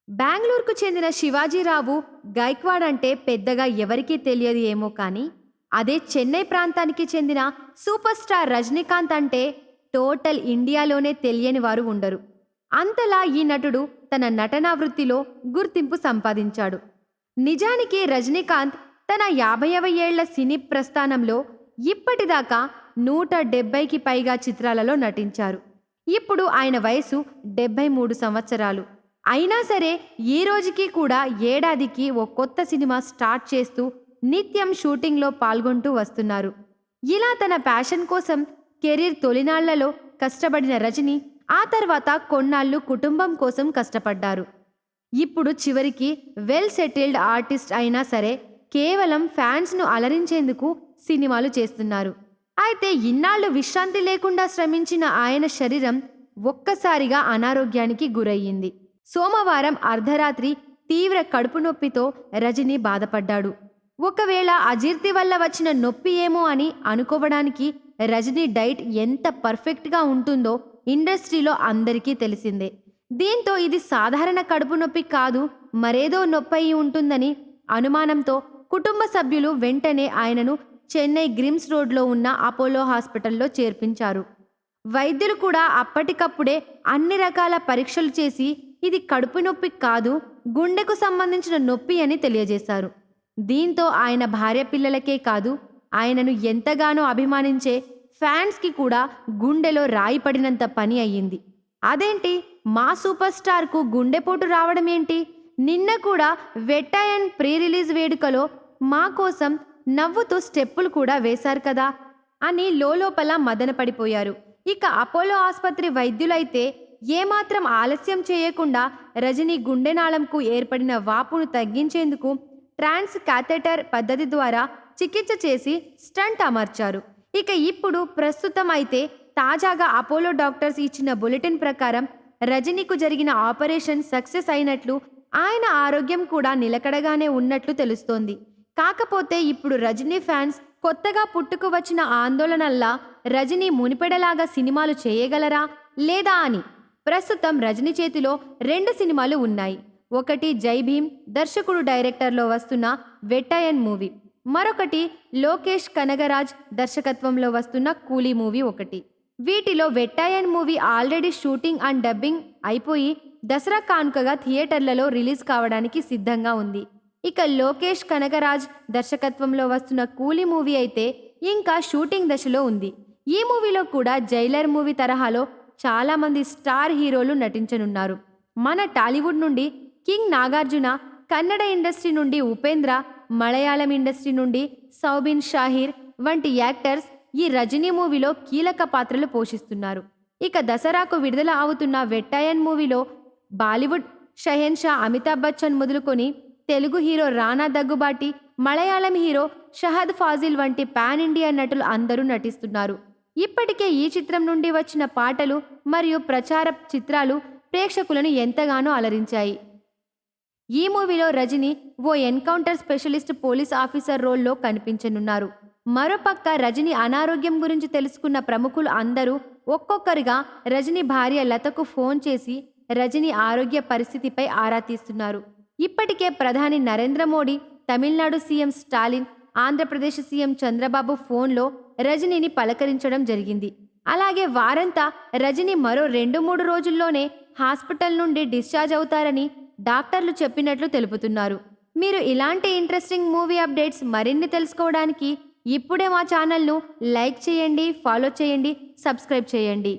బెంగళూరుకు చెందిన శివాజీరావు గైక్వాడ్ అంటే పెద్దగా ఎవరికీ తెలియదు ఏమో కానీ అదే చెన్నై ప్రాంతానికి చెందిన సూపర్ స్టార్ రజనీకాంత్ అంటే టోటల్ ఇండియాలోనే తెలియని వారు ఉండరు. అంతలా ఈ నటుడు తన నటనా వృత్తిలో గుర్తింపు సంపాదించాడు. నిజానికి రజనీకాంత్ తన 50వ ఏళ్ల సినీ ప్రస్థానంలో ఇప్పటిదాకా 170కి పైగా చిత్రాలలో నటించారు. ఇప్పుడు ఆయన వయసు 73 సంవత్సరాలు. అయినా సరే ఈ రోజుకి కూడా ఏడాదికి ఓ కొత్త సినిమా స్టార్ట్ చేస్తూ నిత్యం షూటింగ్లో పాల్గొంటూ వస్తున్నారు. ఇలా తన ప్యాషన్ కోసం కెరీర్ తొలినాళ్లలో కష్టపడిన రజని ఆ తర్వాత కొన్నాళ్లు కుటుంబం కోసం కష్టపడ్డారు. ఇప్పుడు చివరికి వెల్ సెటిల్డ్ ఆర్టిస్ట్ అయినా సరే కేవలం ఫ్యాన్స్ను అలరించేందుకు సినిమాలు చేస్తున్నారు. అయితే ఇన్నాళ్లు విశ్రాంతి లేకుండా శ్రమించిన ఆయన శరీరం ఒక్కసారిగా అనారోగ్యానికి గురయ్యింది. సోమవారం అర్ధరాత్రి తీవ్ర కడుపు నొప్పితో రజని బాధపడ్డాడు. ఒకవేళ అజీర్తి వల్ల వచ్చిన నొప్పి ఏమో అని అనుకోవడానికి రజని డైట్ ఎంత పర్ఫెక్ట్గా ఉంటుందో ఇండస్ట్రీలో అందరికీ తెలిసిందే. దీంతో ఇది సాధారణ కడుపు నొప్పి కాదు, మరేదో నొప్పి అయి ఉంటుందని అనుమానంతో కుటుంబ సభ్యులు వెంటనే ఆయనను చెన్నై గ్రిమ్స్ రోడ్లో ఉన్న అపోలో హాస్పిటల్లో చేర్పించారు. వైద్యులు కూడా అప్పటికప్పుడే అన్ని రకాల పరీక్షలు చేసి ఇది కడుపు నొప్పి కాదు, గుండెకు సంబంధించిన నొప్పి అని తెలియజేశారు. దీంతో ఆయన భార్య పిల్లలకే కాదు, ఆయనను ఎంతగానో అభిమానించే ఫ్యాన్స్కి కూడా గుండెలో రాయి పడినంత పని అయ్యింది. అదేంటి, మా సూపర్ స్టార్కు గుండెపోటు రావడం ఏంటి? నిన్న కూడా వెట్టాయన్ ప్రీ రిలీజ్ వేడుకలో మా కోసం నవ్వుతూ స్టెప్పులు కూడా వేశారు కదా అని లోలోపల మదనపడిపోయారు. ఇక అపోలో ఆసుపత్రి వైద్యులైతే ఏమాత్రం ఆలస్యం చేయకుండా రజని గుండెనాళంకు ఏర్పడిన వాపును తగ్గించేందుకు ట్రాన్స్ క్యాథెటర్ పద్ధతి ద్వారా చికిత్స చేసి స్టంట్ అమర్చారు. ఇక ఇప్పుడు ప్రస్తుతం అయితే తాజాగా అపోలో డాక్టర్స్ ఇచ్చిన బులెటిన్ ప్రకారం రజనీకు జరిగిన ఆపరేషన్ సక్సెస్ అయినట్లు, ఆయన ఆరోగ్యం కూడా నిలకడగానే ఉన్నట్లు తెలుస్తోంది. కాకపోతే ఇప్పుడు రజనీ ఫ్యాన్స్ కొత్తగా పుట్టుకు వచ్చిన ఆందోళనల్లా రజనీ మునిపెడలాగా సినిమాలు చేయగలరా లేదా అని. ప్రస్తుతం రజనీ చేతిలో 2 సినిమాలు ఉన్నాయి. ఒకటి జై భీమ్ దర్శకుడు డైరెక్టర్లో వస్తున్న వెట్టాయన్ మూవీ, మరొకటి లోకేష్ కనగరాజ్ దర్శకత్వంలో వస్తున్న కూలీ మూవీ ఒకటి. వీటిలో Vettaiyan movie already shooting and dubbing అయిపోయి దసరా కానుకగా థియేటర్లలో రిలీజ్ కావడానికి సిద్ధంగా ఉంది. ఇక లోకేష్ కనగరాజ్ దర్శకత్వంలో వస్తున్న కూలీ మూవీ అయితే ఇంకా షూటింగ్ దశలో ఉంది. ఈ మూవీలో కూడా జైలర్ మూవీ తరహాలో చాలామంది స్టార్ హీరోలు నటించనున్నారు. మన టాలీవుడ్ నుండి కింగ్ నాగార్జున, కన్నడ ఇండస్ట్రీ నుండి ఉపేంద్ర, మలయాళం ఇండస్ట్రీ నుండి సౌబిన్ షాహిర్ వంటి యాక్టర్స్ ఈ రజనీ మూవీలో కీలక పాత్రలు పోషిస్తున్నారు. ఇక దసరాకు విడుదల అవుతున్న వెట్టాయన్ మూవీలో బాలీవుడ్ షహెన్షా అమితాబ్ బచ్చన్ మొదలుకొని తెలుగు హీరో రానా దగ్గుబాటి, మలయాళం హీరో షహద్ ఫాజిల్ వంటి పాన్ ఇండియా నటులు అందరూ నటిస్తున్నారు. ఇప్పటికే ఈ చిత్రం నుండి వచ్చిన పాటలు మరియు ప్రచార చిత్రాలు ప్రేక్షకులను ఎంతగానో అలరించాయి. ఈ మూవీలో రజని ఓ ఎన్కౌంటర్ స్పెషలిస్ట్ పోలీస్ ఆఫీసర్ రోల్లో కనిపించనున్నారు. మరోపక్క రజని అనారోగ్యం గురించి తెలుసుకున్న ప్రముఖులు అందరూ ఒక్కొక్కరిగా రజని భార్య లతకు ఫోన్ చేసి రజని ఆరోగ్య పరిస్థితిపై ఆరా తీస్తున్నారు. ఇప్పటికే ప్రధాని నరేంద్ర మోడీ, తమిళనాడు సీఎం స్టాలిన్, ఆంధ్రప్రదేశ్ సీఎం చంద్రబాబు ఫోన్లో రజనీని పలకరించడం జరిగింది. అలాగే వారంతా రజని మరో 2-3 రోజుల్లోనే హాస్పిటల్ నుండి డిశ్చార్జ్ అవుతారని డాక్టర్లు చెప్పినట్లు తెలుపుతున్నారు. మీరు ఇలాంటి ఇంట్రెస్టింగ్ మూవీ అప్డేట్స్ మరిన్ని తెలుసుకోవడానికి ఇప్పుడే మా ఛానల్ను లైక్ చేయండి, ఫాలో చేయండి, సబ్స్క్రైబ్ చేయండి.